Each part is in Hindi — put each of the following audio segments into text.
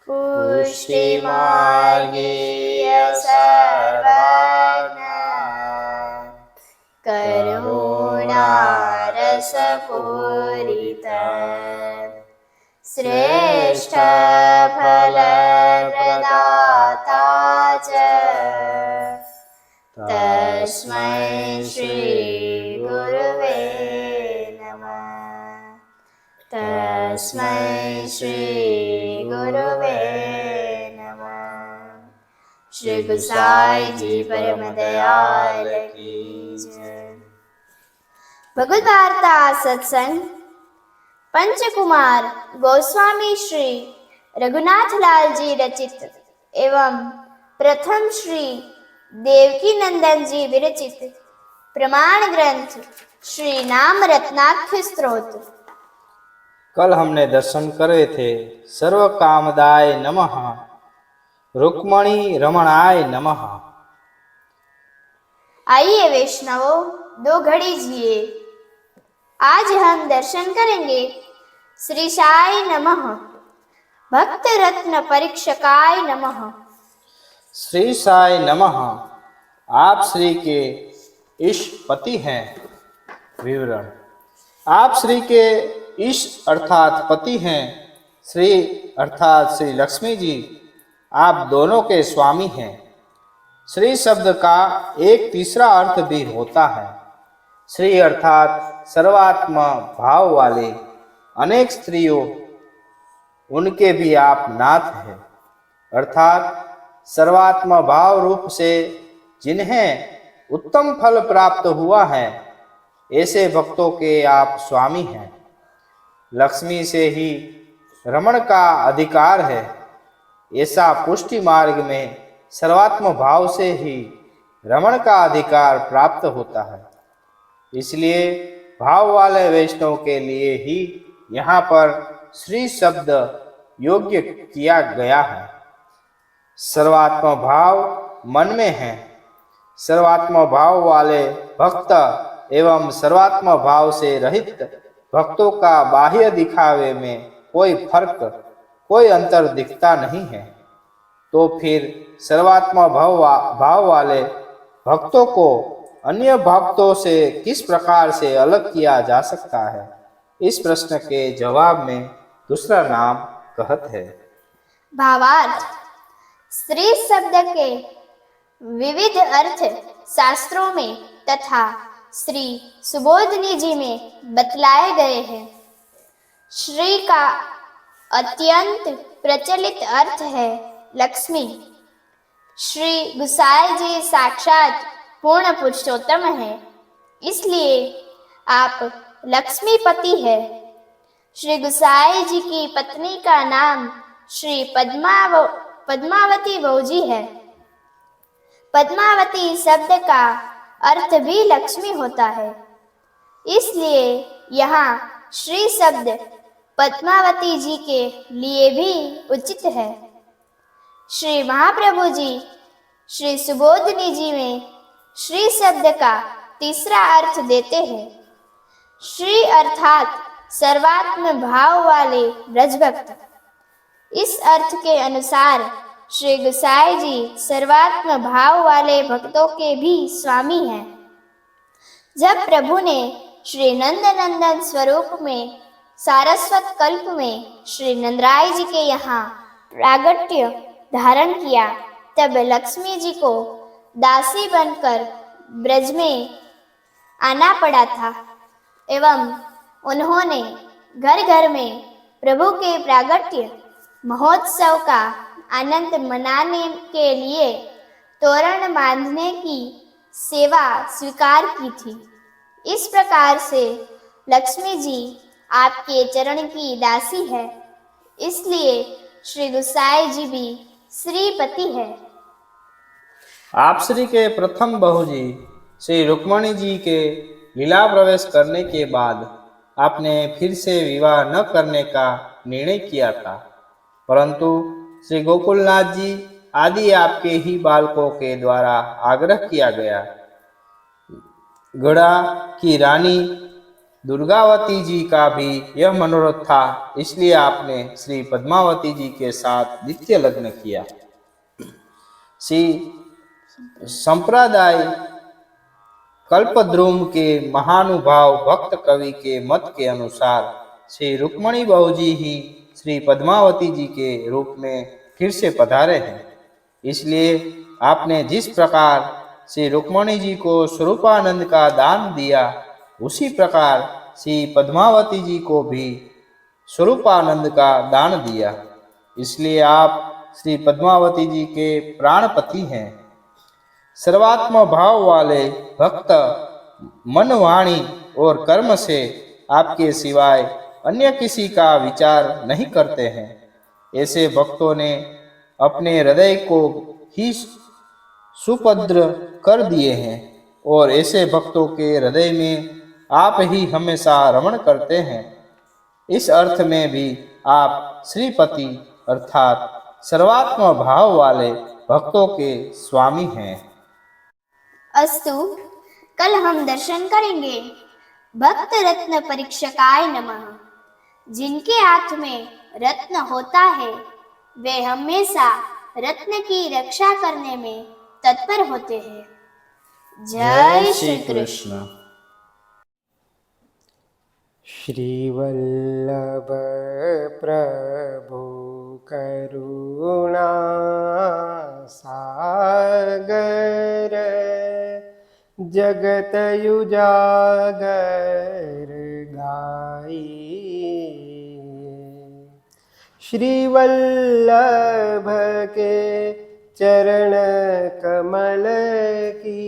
पुष्टिमार्गीय सर्वज्ञ करुणारसपूरित श्रेष्ठ फलप्रदाता च तस्मै श्री गुरुवे नमः। तस्मै श्री गुरुवे नमः। श्री गुसाई जी परम दयाल की जय। भगवद वार्ता सत्संग पंचकुमार गोस्वामी श्री रघुनाथ लाल जी रचित एवं प्रथम श्री देवकी नंदन जी विरचित प्रमाण ग्रंथ श्री नाम रत्नाख्य स्तोत्र। कल हमने दर्शन करे थे सर्व कामदाय नमः, रुक्मणी रमणाय नमः। आइए वैष्णवों, दो घड़ी जिए। आज हम दर्शन करेंगे श्री साई नमः, भक्त रत्न परीक्षकाय नमः। श्री साई नमः, आप श्री के ईश पति हैं। विवरण: आप श्री के ईश अर्थात पति हैं। श्री अर्थात श्री लक्ष्मी जी आप दोनों के स्वामी हैं। श्री शब्द का एक तीसरा अर्थ भी होता है। श्री अर्थात सर्वात्म भाव वाले अनेक स्त्रियों उनके भी आप नाथ हैं, अर्थात सर्वात्म भाव रूप से जिन्हें उत्तम फल प्राप्त हुआ है ऐसे भक्तों के आप स्वामी हैं। लक्ष्मी से ही रमण का अधिकार है, ऐसा पुष्टि मार्ग में सर्वात्म भाव से ही रमण का अधिकार प्राप्त होता है। इसलिए भाव वाले वैष्णव के लिए ही यहाँ पर श्री शब्द योग्य किया गया है। सर्वात्म भाव मन में है। सर्वात्म भाव वाले भक्त एवं सर्वात्म भाव से रहित भक्तों का बाह्य दिखावे में कोई फर्क, कोई अंतर दिखता नहीं है। तो फिर सर्वात्म भाव वाले भक्तों को अन्य भक्तों से किस प्रकार से अलग किया जा सकता है? इस प्रश्न के जवाब में दूसरा नाम कहत है। भावार्थ: श्री शब्द के विविध अर्थ शास्त्रों में तथा श्री सुबोधनी जी में बतलाए गए हैं। श्री का अत्यंत प्रचलित अर्थ है लक्ष्मी। श्री गुसाई जी साक्षात पूर्ण पुरुषोत्तम है, इसलिए आप लक्ष्मीपति है। श्री गुसाई जी की पत्नी का नाम श्री पद्मावती बहुजी है। पद्मावती शब्द का अर्थ भी लक्ष्मी होता है, इसलिए यहाँ श्री शब्द पद्मावती जी के लिए भी उचित है। श्री महाप्रभु जी श्री सुबोधनी जी में श्री शब्द का तीसरा अर्थ देते हैं। श्री अर्थात सर्वात्म भाव वाले ब्रजभक्त। इस अर्थ के अनुसार श्री गुसाई जी सर्वात्म भाव वाले भक्तों के भी स्वामी हैं। जब प्रभु ने श्री नंदनंदन स्वरूप में सारस्वत कल्प में श्री नंदराय जी के यहाँ प्रागट्य धारण किया, तब लक्ष्मी जी को दासी बनकर ब्रज में आना पड़ा था एवं उन्होंने घर घर में प्रभु के प्रागट्य महोत्सव का आनंद मनाने के लिए तोरण बांधने की सेवा स्वीकार की थी। इस प्रकार से लक्ष्मी जी आपके चरण की दासी है, इसलिए श्री गुसाई जी भी श्रीपति है। आप श्री के प्रथम बहू जी श्री रुक्मणी जी के लीला प्रवेश करने के बाद आपने फिर से विवाह न करने का निर्णय किया था, परंतु श्री गोकुलनाथ जी आदि आपके ही बालकों के द्वारा आग्रह किया गया। गढ़ा की रानी दुर्गावती जी का भी यह मनोरथ था, इसलिए आपने श्री पद्मावती जी के साथ नित्य लग्न किया। श्री संप्रदाय कल्पद्रुम के महानुभाव भक्त कवि के मत के अनुसार श्री रुक्मणी बहू जी ही श्री पद्मावती जी के रूप में फिर से पधारे हैं। इसलिए आपने जिस प्रकार श्री रुक्मणी जी को स्वरूपानंद का दान दिया, उसी प्रकार श्री पद्मावती जी को भी स्वरूपानंद का दान दिया। इसलिए आप श्री पद्मावती जी के प्राणपति हैं। सर्वात्म भाव वाले भक्त मन, वाणी और कर्म से आपके सिवाय अन्य किसी का विचार नहीं करते हैं। ऐसे भक्तों ने अपने हृदय को ही सुभद्र कर दिए हैं और ऐसे भक्तों के हृदय में आप ही हमेशा रमण करते हैं। इस अर्थ में भी आप श्रीपति अर्थात सर्वात्म भाव वाले भक्तों के स्वामी हैं। अस्तु, कल हम दर्शन करेंगे भक्त रत्न परीक्षकाय नमः। जिनके हाथ में रत्न होता है वे हमेशा रत्न की रक्षा करने में तत्पर होते हैं। जय श्री कृष्ण। श्रीवल्लभ प्रभु करुणा सागर, जगत उजागर गाई। श्रीवल्लभ के चरण कमल की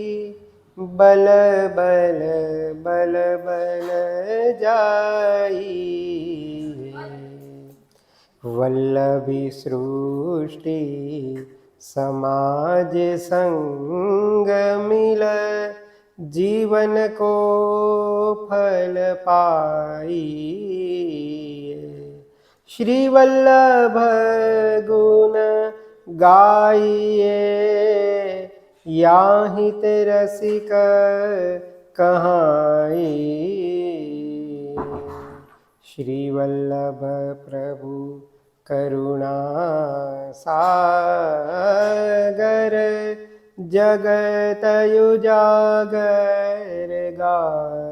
बल बल बल बल जाई। वल्लभी सृष्टि समाज संग मिल, जीवन को फल पाई। श्री वल्लभ गुण गाइए, याहित रसिक कहाई। श्री वल्लभ प्रभु करुणा सागर, जगत उजागर गाई।